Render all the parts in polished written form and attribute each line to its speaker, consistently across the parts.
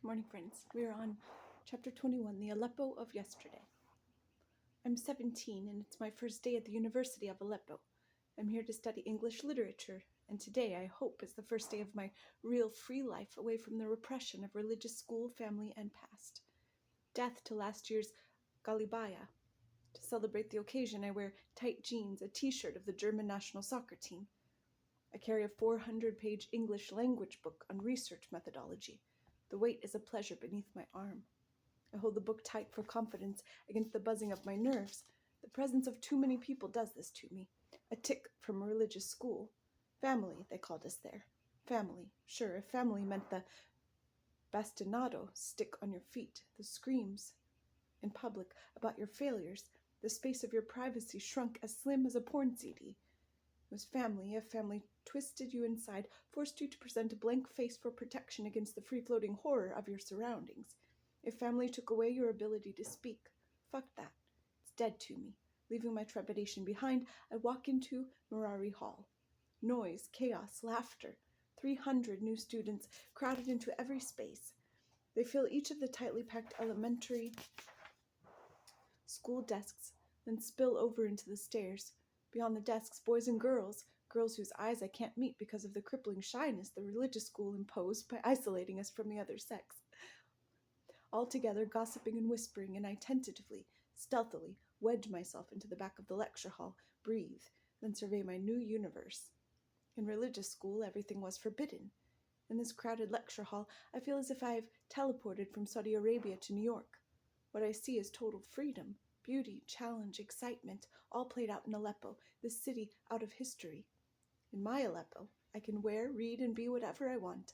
Speaker 1: Good morning, friends. We are on chapter 21, the Aleppo of yesterday. I'm 17 and it's my first day at the University of Aleppo. I'm here to study English literature, and today I hope is the first day of my real free life away from the repression of religious school, family, and past. Death to last year's Galibaya. To celebrate the occasion, I wear tight jeans, a t-shirt of the German national soccer team. I carry a 400-page English language book on research methodology. The weight is a pleasure beneath my arm. I hold the book tight for confidence against the buzzing of my nerves. The presence of too many people does this to me. A tic from a religious school. Family, they called us there. Family. Sure, if family meant the bastinado, stick on your feet, the screams in public about your failures, the space of your privacy shrunk as slim as a porn CD. It was family if family twisted you inside, forced you to present a blank face for protection against the free-floating horror of your surroundings. If family took away your ability to speak, fuck that. It's dead to me. Leaving my trepidation behind, I walk into Marari Hall. Noise, chaos, laughter. 300 new students crowded into every space. They fill each of the tightly packed elementary school desks, then spill over into the stairs. Beyond the desks, boys and girls whose eyes I can't meet because of the crippling shyness the religious school imposed by isolating us from the other sex. All together, gossiping and whispering, and I tentatively, stealthily, wedge myself into the back of the lecture hall, breathe, then survey my new universe. In religious school, everything was forbidden. In this crowded lecture hall, I feel as if I have teleported from Saudi Arabia to New York. What I see is total freedom, beauty, challenge, excitement, all played out in Aleppo, this city out of history. In my Aleppo, I can wear, read, and be whatever I want.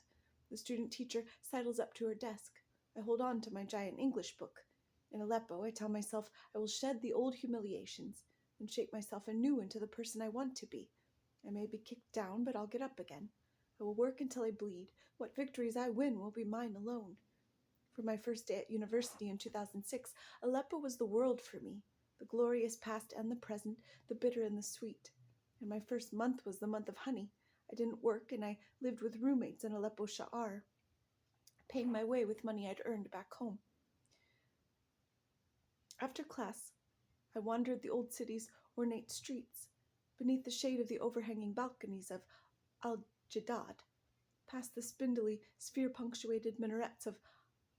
Speaker 1: The student teacher sidles up to her desk. I hold on to my giant English book. In Aleppo, I tell myself I will shed the old humiliations and shape myself anew into the person I want to be. I may be kicked down, but I'll get up again. I will work until I bleed. What victories I win will be mine alone. For my first day at university in 2006, Aleppo was the world for me, the glorious past and the present, the bitter and the sweet. And my first month was the month of honey. I didn't work, and I lived with roommates in Aleppo Sha'ar, paying my way with money I'd earned back home. After class, I wandered the old city's ornate streets, beneath the shade of the overhanging balconies of Al-Jadad, past the spindly, sphere-punctuated minarets of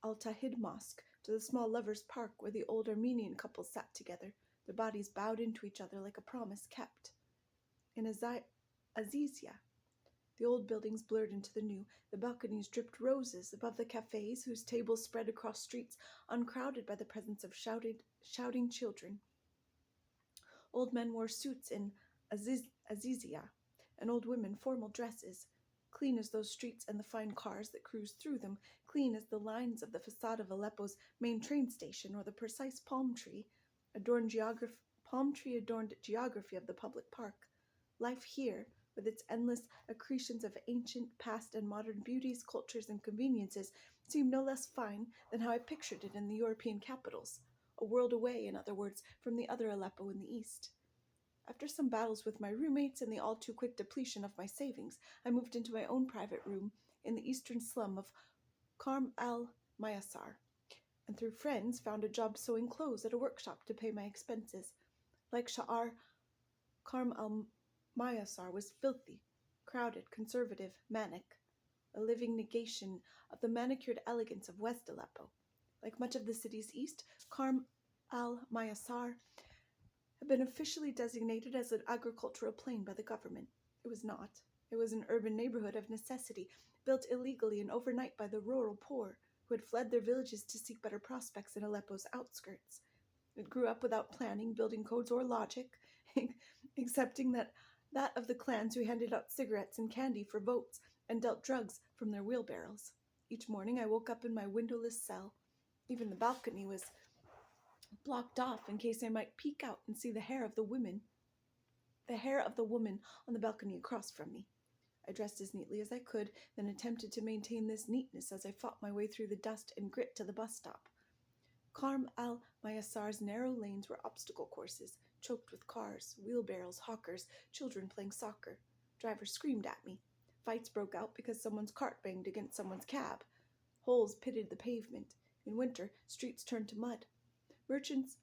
Speaker 1: Al-Tahid Mosque to the small lovers' park where the old Armenian couple sat together, their bodies bowed into each other like a promise kept. In Azizia, the old buildings blurred into the new. The balconies dripped roses above the cafes whose tables spread across streets uncrowded by the presence of shouting children. Old men wore suits in Azizia, and old women formal dresses, clean as those streets and the fine cars that cruised through them, clean as the lines of the facade of Aleppo's main train station or the precise palm tree-adorned geography of the public park. Life here, with its endless accretions of ancient, past, and modern beauties, cultures, and conveniences, seemed no less fine than how I pictured it in the European capitals, a world away, in other words, from the other Aleppo in the east. After some battles with my roommates and the all-too-quick depletion of my savings, I moved into my own private room in the eastern slum of Karm al-Mayasar, and through friends found a job sewing clothes at a workshop to pay my expenses. Like Sha'ar, Karm al-Mayasar was filthy, crowded, conservative, manic, a living negation of the manicured elegance of West Aleppo. Like much of the city's east, Karm al-Mayasar had been officially designated as an agricultural plain by the government. It was not. It was an urban neighborhood of necessity, built illegally and overnight by the rural poor, who had fled their villages to seek better prospects in Aleppo's outskirts. It grew up without planning, building codes, or logic, accepting that of the clans who handed out cigarettes and candy for votes and dealt drugs from their wheelbarrows. Each morning I woke up in my windowless cell. Even the balcony was blocked off in case I might peek out and see the hair of the woman on the balcony across from me. I dressed as neatly as I could, then attempted to maintain this neatness as I fought my way through the dust and grit to the bus stop. Karm al-Mayasar's narrow lanes were obstacle courses, choked with cars, wheelbarrows, hawkers, children playing soccer. Drivers screamed at me. Fights broke out because someone's cart banged against someone's cab. Holes pitted the pavement. In winter, streets turned to mud. Merchants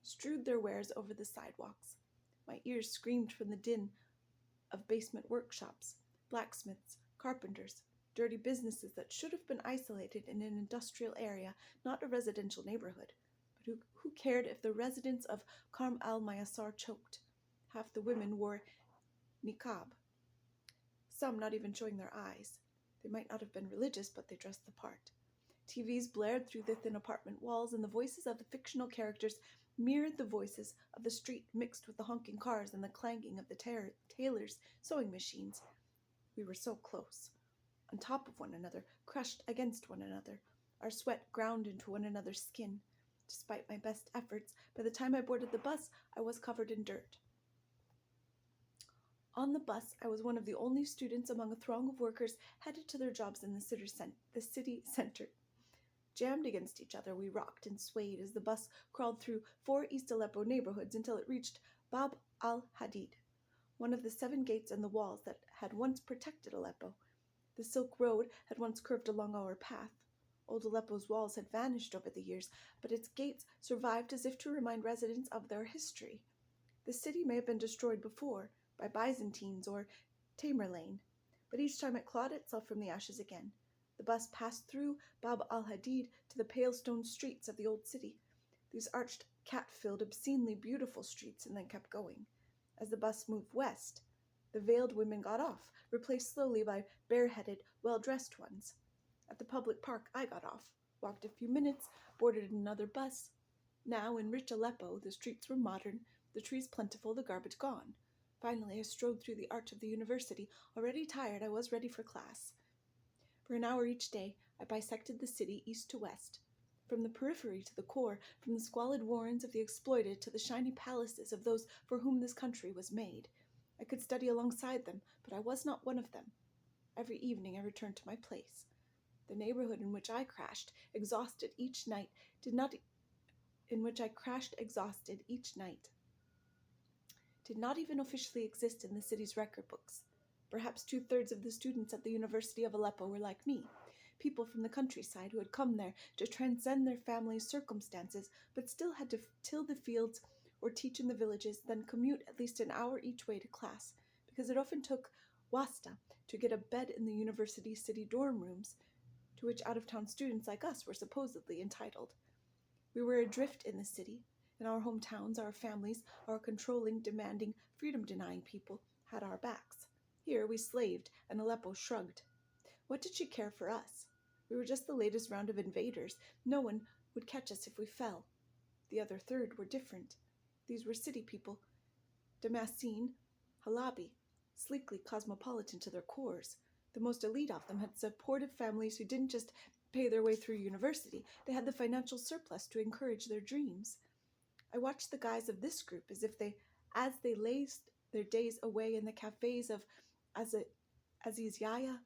Speaker 1: strewed their wares over the sidewalks. My ears screamed from the din of basement workshops, blacksmiths, carpenters, dirty businesses that should have been isolated in an industrial area, not a residential neighborhood. But who cared if the residents of Karm al-Mayasar choked? Half the women wore niqab, some not even showing their eyes. They might not have been religious, but they dressed the part. TVs blared through the thin apartment walls, and the voices of the fictional characters mirrored the voices of the street, mixed with the honking cars and the clanging of the tailors' sewing machines. We were so close, on top of one another, crushed against one another. Our sweat ground into one another's skin. Despite my best efforts, by the time I boarded the bus, I was covered in dirt. On the bus, I was one of the only students among a throng of workers headed to their jobs in the city center. Jammed against each other, we rocked and swayed as the bus crawled through 4 East Aleppo neighborhoods until it reached Bab al-Hadid, one of the 7 gates and the walls that had once protected Aleppo. The Silk Road had once curved along our path. Old Aleppo's walls had vanished over the years, but its gates survived as if to remind residents of their history. The city may have been destroyed before, by Byzantines or Tamerlane, but each time it clawed itself from the ashes again. The bus passed through Bab al-Hadid to the pale stone streets of the old city, these arched, cat-filled, obscenely beautiful streets, and then kept going. As the bus moved west, the veiled women got off, replaced slowly by bareheaded, well-dressed ones. At the public park, I got off, walked a few minutes, boarded another bus. Now, in rich Aleppo, the streets were modern, the trees plentiful, the garbage gone. Finally, I strode through the arch of the university. Already tired, I was ready for class. For an hour each day, I bisected the city east to west, from the periphery to the core, from the squalid warrens of the exploited to the shiny palaces of those for whom this country was made. I could study alongside them, but I was not one of them. Every evening I returned to my place. The neighborhood in which I crashed, exhausted each night, did not even officially exist in the city's record books. Perhaps 2/3 of the students at the University of Aleppo were like me, people from the countryside who had come there to transcend their family's circumstances, but still had to till the fields or teach in the villages, then commute at least an hour each way to class, because it often took wasta to get a bed in the university city dorm rooms, to which out-of-town students like us were supposedly entitled. We were adrift in the city. In our hometowns, our families, our controlling, demanding, freedom-denying people had our backs. Here we slaved, and Aleppo shrugged. What did she care for us? We were just the latest round of invaders. No one would catch us if we fell. The other third were different. These were city people, Damascene, Halabi, sleekly cosmopolitan to their cores. The most elite of them had supportive families who didn't just pay their way through university. They had the financial surplus to encourage their dreams. I watched the guys of this group as they lazed their days away in the cafes of Azizyaya,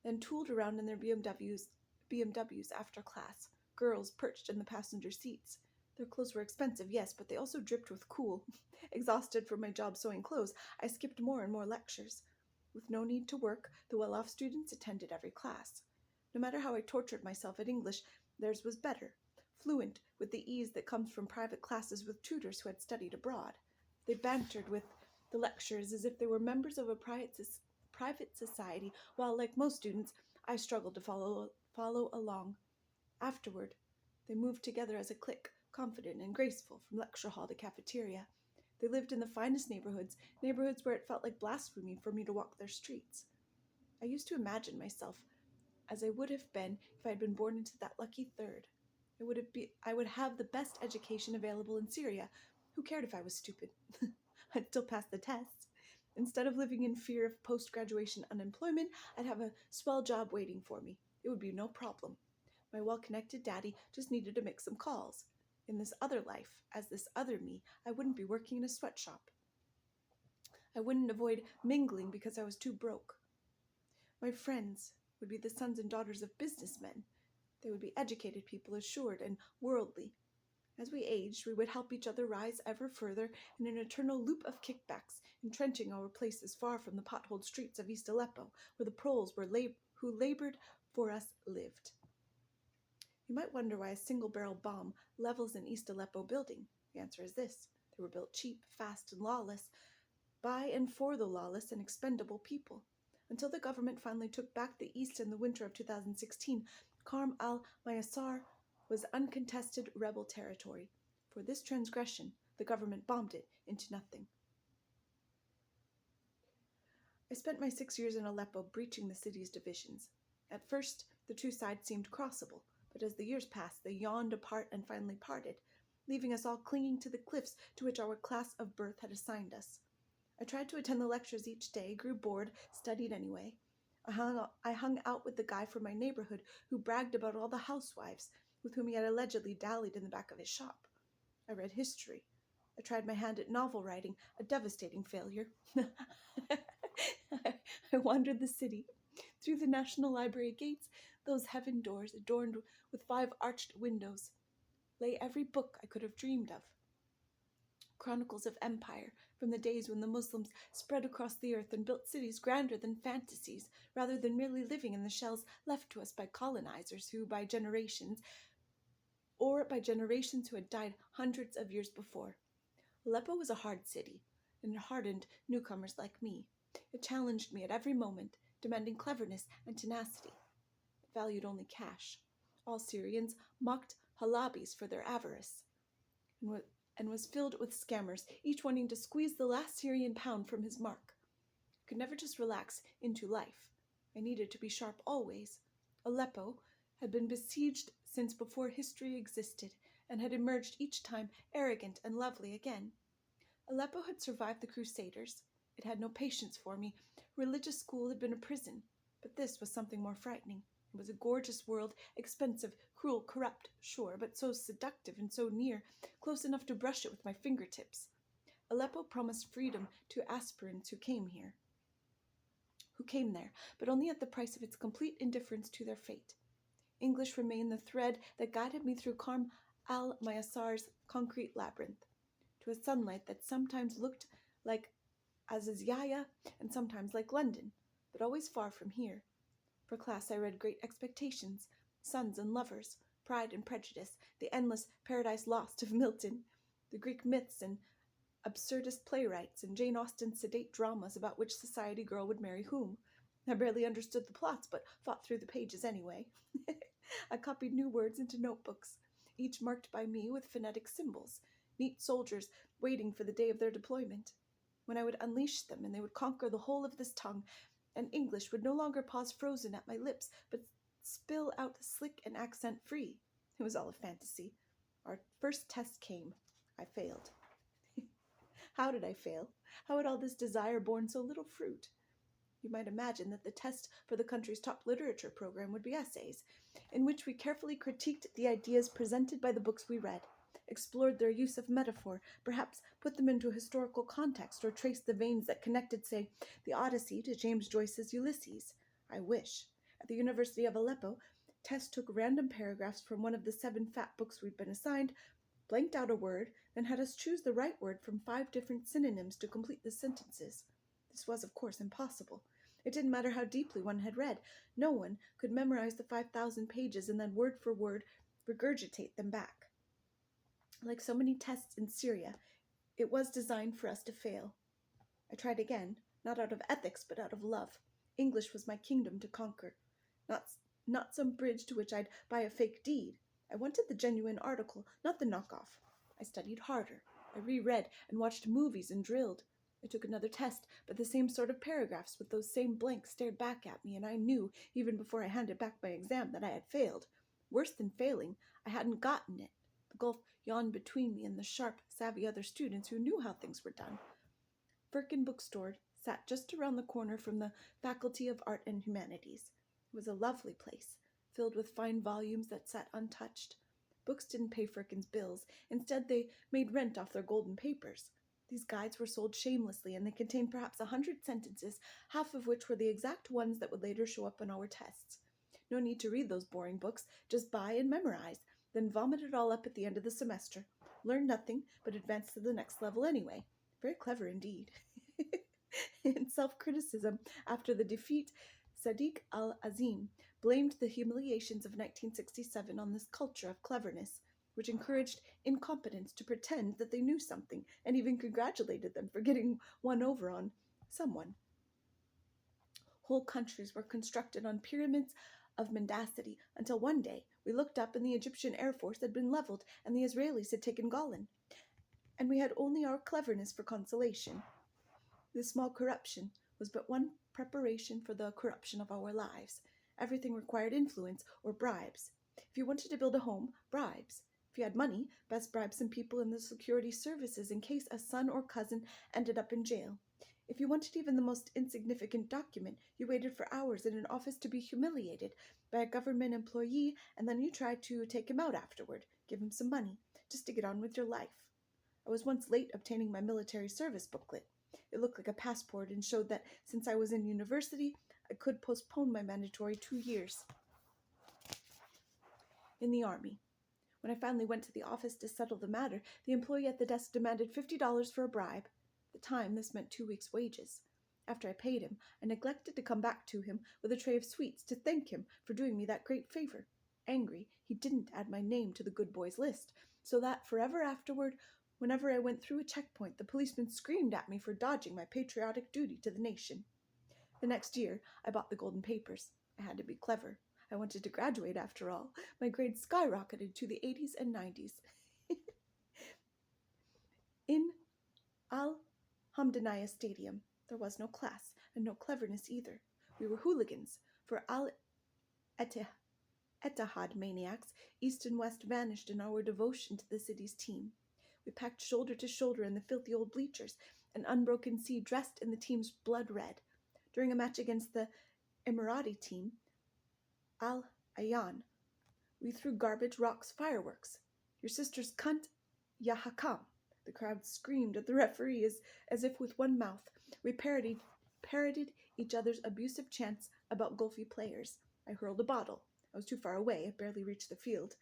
Speaker 1: then tooled around in their BMWs after class, girls perched in the passenger seats. Their clothes were expensive, yes, but they also dripped with cool. Exhausted from my job sewing clothes, I skipped more and more lectures. With no need to work, the well-off students attended every class. No matter how I tortured myself at English, theirs was better, fluent with the ease that comes from private classes with tutors who had studied abroad. They bantered with the lecturers as if they were members of a private society, while, like most students, I struggled to follow along. Afterward, they moved together as a clique, confident and graceful, from lecture hall to cafeteria. They lived in the finest neighborhoods where it felt like blasphemy for me to walk their streets. I used to imagine myself as I would have been if I had been born into that lucky third. I would have the best education available in Syria. Who cared if I was stupid? I'd still pass the tests. Instead of living in fear of post-graduation unemployment, I'd have a swell job waiting for me. It would be no problem. My well-connected daddy just needed to make some calls. In this other life, as this other me, I wouldn't be working in a sweatshop. I wouldn't avoid mingling because I was too broke. My friends would be the sons and daughters of businessmen. They would be educated people, assured and worldly. As we aged, we would help each other rise ever further in an eternal loop of kickbacks, entrenching our places far from the potholed streets of East Aleppo, where the proles who labored for us lived. You might wonder why a single-barrel bomb levels an East Aleppo building. The answer is this. They were built cheap, fast, and lawless, by and for the lawless and expendable people. Until the government finally took back the East in the winter of 2016, Karm al-Mayasar was uncontested rebel territory. For this transgression, the government bombed it into nothing. I spent my 6 years in Aleppo breaching the city's divisions. At first, the two sides seemed crossable, but as the years passed, they yawned apart and finally parted, leaving us all clinging to the cliffs to which our class of birth had assigned us. I tried to attend the lectures each day, grew bored, studied anyway. I hung out with the guy from my neighborhood who bragged about all the housewives with whom he had allegedly dallied in the back of his shop. I read history. I tried my hand at novel writing, a devastating failure. I wandered the city. Through the National Library gates, those heaven doors adorned with 5 arched windows, lay every book I could have dreamed of. Chronicles of empire, from the days when the Muslims spread across the earth and built cities grander than fantasies, rather than merely living in the shells left to us by colonizers who, by generations who had died hundreds of years before. Aleppo was a hard city, and it hardened newcomers like me. It challenged me at every moment, demanding cleverness and tenacity. It valued only cash. All Syrians mocked halabis for their avarice, and was filled with scammers, each wanting to squeeze the last Syrian pound from his mark. I could never just relax into life. I needed to be sharp always. Aleppo had been besieged since before history existed, and had emerged each time arrogant and lovely again. Aleppo had survived the Crusaders. It had no patience for me. Religious school had been a prison, but this was something more frightening. It was a gorgeous world, expensive, cruel, corrupt, sure, but so seductive and so near, close enough to brush it with my fingertips. Aleppo promised freedom to aspirants who came there, but only at the price of its complete indifference to their fate. English remained the thread that guided me through Karm al-Mayasar's concrete labyrinth, to a sunlight that sometimes looked like Azaziyah and sometimes like London, but always far from here. For class I read Great Expectations, Sons and Lovers, Pride and Prejudice, the endless Paradise Lost of Milton, the Greek myths and absurdist playwrights, and Jane Austen's sedate dramas about which society girl would marry whom. I barely understood the plots, but fought through the pages anyway. I copied new words into notebooks, each marked by me with phonetic symbols, neat soldiers waiting for the day of their deployment, when I would unleash them and they would conquer the whole of this tongue, and English would no longer pause frozen at my lips, but spill out slick and accent-free. It was all a fantasy. Our first test came. I failed. How did I fail? How had all this desire borne so little fruit? You might imagine that the test for the country's top literature program would be essays, in which we carefully critiqued the ideas presented by the books we read, explored their use of metaphor, perhaps put them into historical context, or traced the veins that connected, say, the Odyssey to James Joyce's Ulysses. I wish. At the University of Aleppo, Tess took random paragraphs from one of the 7 fat books we'd been assigned, blanked out a word, then had us choose the right word from 5 different synonyms to complete the sentences. This was, of course, impossible. It didn't matter how deeply one had read. No one could memorize the 5,000 pages and then word for word regurgitate them back. Like so many tests in Syria, it was designed for us to fail. I tried again, not out of ethics, but out of love. English was my kingdom to conquer. Not some bridge to which I'd buy a fake deed. I wanted the genuine article, not the knockoff. I studied harder. I reread and watched movies and drilled. I took another test, but the same sort of paragraphs with those same blanks stared back at me, and I knew, even before I handed back my exam, that I had failed. Worse than failing, I hadn't gotten it. The gulf yawned between me and the sharp, savvy other students who knew how things were done. Firkin Bookstore sat just around the corner from the Faculty of Art and Humanities. It was a lovely place, filled with fine volumes that sat untouched. Books didn't pay Firkin's bills. Instead, they made rent off their golden papers. These guides were sold shamelessly, and they contained perhaps 100 sentences, half of which were the exact ones that would later show up on our tests. No need to read those boring books, just buy and memorize, then vomit it all up at the end of the semester. Learn nothing, but advance to the next level anyway. Very clever indeed. In self-criticism, after the defeat, Sadiq al-Azim blamed the humiliations of 1967 on this culture of cleverness, which encouraged incompetents to pretend that they knew something and even congratulated them for getting one over on someone. Whole countries were constructed on pyramids of mendacity until one day we looked up and the Egyptian Air Force had been leveled and the Israelis had taken Golan, and we had only our cleverness for consolation. This small corruption was but one preparation for the corruption of our lives. Everything required influence or bribes. If you wanted to build a home, bribes. If you had money, best bribe some people in the security services in case a son or cousin ended up in jail. If you wanted even the most insignificant document, you waited for hours in an office to be humiliated by a government employee, and then you tried to take him out afterward, give him some money, just to get on with your life. I was once late obtaining my military service booklet. It looked like a passport and showed that since I was in university, I could postpone my mandatory 2 years in the Army. When I finally went to the office to settle the matter, the employee at the desk demanded $50 for a bribe. At the time, this meant 2 weeks' wages. After I paid him, I neglected to come back to him with a tray of sweets to thank him for doing me that great favor. Angry, he didn't add my name to the good boys list, so that forever afterward, whenever I went through a checkpoint, the policeman screamed at me for dodging my patriotic duty to the nation. The next year, I bought the golden papers. I had to be clever. I wanted to graduate after all. My grades skyrocketed to the 80s and 90s. In Al-Hamdaniya Stadium, there was no class and no cleverness either. We were hooligans. For Al-Ettihad maniacs, East and West vanished in our devotion to the city's team. We packed shoulder to shoulder in the filthy old bleachers, an unbroken sea dressed in the team's blood red. During a match against the Emirati team, Al-Ayan, we threw garbage, rocks, fireworks. Your sister's cunt, ya hakam. The crowd screamed at the referee as if with one mouth. We parodied each other's abusive chants about Gulfi players. I hurled a bottle. I was too far away. I barely reached the field.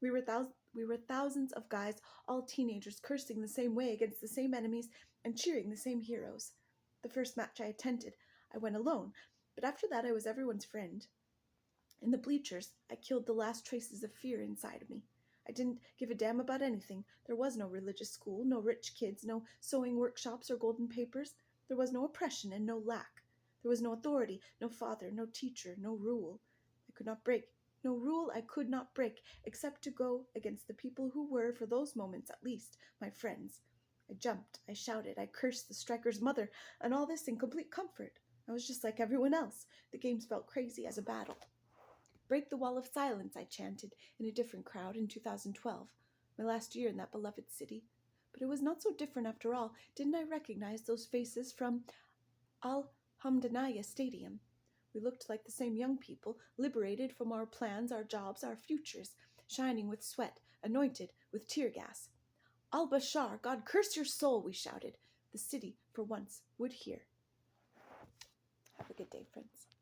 Speaker 1: We were thousands of guys, all teenagers, cursing the same way against the same enemies and cheering the same heroes. The first match I attended, I went alone, but after that I was everyone's friend. In the bleachers, I killed the last traces of fear inside of me. I didn't give a damn about anything. There was no religious school, no rich kids, no sewing workshops or golden papers. There was no oppression and no lack. There was no authority, no father, no teacher, no rule. No rule I could not break, except to go against the people who were, for those moments at least, my friends. I jumped, I shouted, I cursed the striker's mother, and all this in complete comfort. I was just like everyone else. The games felt crazy as a battle. Break the wall of silence, I chanted in a different crowd in 2012, my last year in that beloved city. But it was not so different after all. Didn't I recognize those faces from Al-Hamdaniya Stadium? We looked like the same young people, liberated from our plans, our jobs, our futures, shining with sweat, anointed with tear gas. Al-Bashar, God curse your soul, we shouted. The city, for once, would hear. Have a good day, friends.